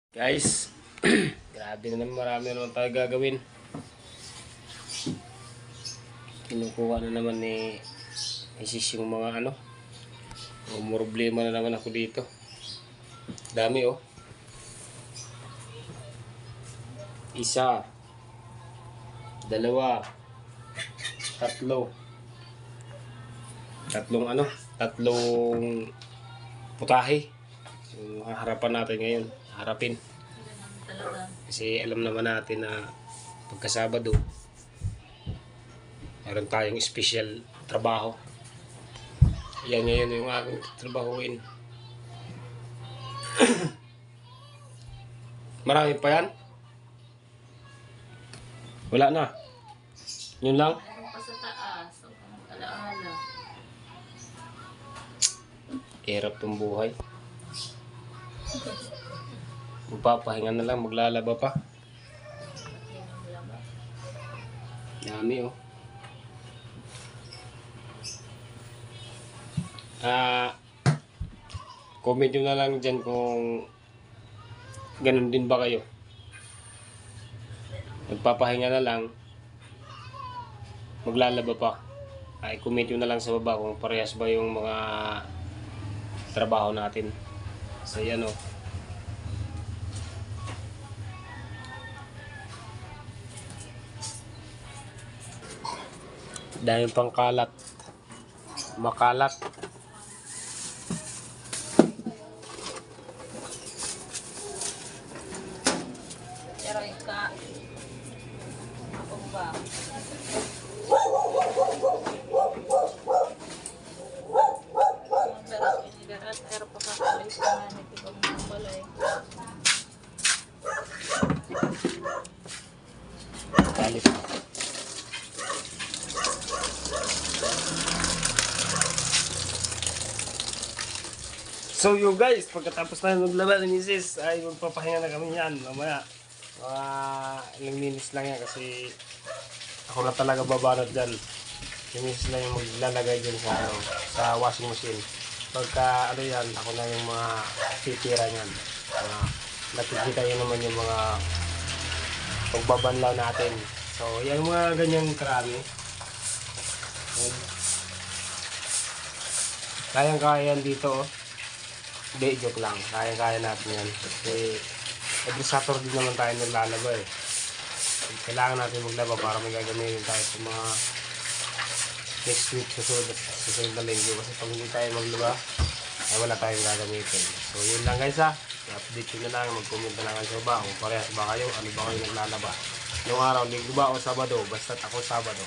Guys, grabe na naman, marami naman tayo gagawin. Kinukuha na naman ni Isis yung mga problema na naman ako dito. Dami oh. Isa, dalawa, tatlo. Tatlong putahe. Yung harapan natin ngayon. Harapin. Kasi alam naman natin na pagkasabado meron tayong special trabaho. Yan ngayon yung aking trabahuin. Marami pa yan? Wala na? Yun lang? Meron pa sa taas. So, alaala. Hirap tong buhay. Magpapahinga na lang, maglalaba pa. Dami oh. Comment nyo na lang dyan kung ganun din ba kayo. Magpapahinga na lang, maglalaba pa. Ay, comment nyo na lang sa baba kung parehas ba yung mga trabaho natin. So yan oh. Dahil pang kalat. Makalat. Pero ika. Ako ba? Pero pakakalis ka nga nito pag mga balay. Kalit. So you guys, pagkatapos tayo maglaba ni Mrs. ay magpapahinga na kami yan mamaya. Mga ilang minutes lang yan kasi ako na talaga babanat dyan. Yung Mrs. lang yung maglalagay dyan sa washing machine. Pagka yan, ako na yung mga titira nyan. Nakikita yun naman yung mga pagbabanlaw natin. So yan mga ganyang karami. Kayang-kaya yan dito oh. Hindi, joke lang. Kaya-kaya natin yan. Kasi every Saturday naman tayo naglalaba eh. Kailangan natin maglaba para may gagamitin tayo sa mga next week susunod na linggo. Kasi pag hindi tayo maglaba, ay wala tayong gagamitin. So yun lang guys ha. I-update nyo na lang. Mag-comment na lang kayo sa baba. Kung parehas ba kayo, ano ba kayo naglalaba. Yung araw, linggo ba o Sabado? Basta't ako Sabado.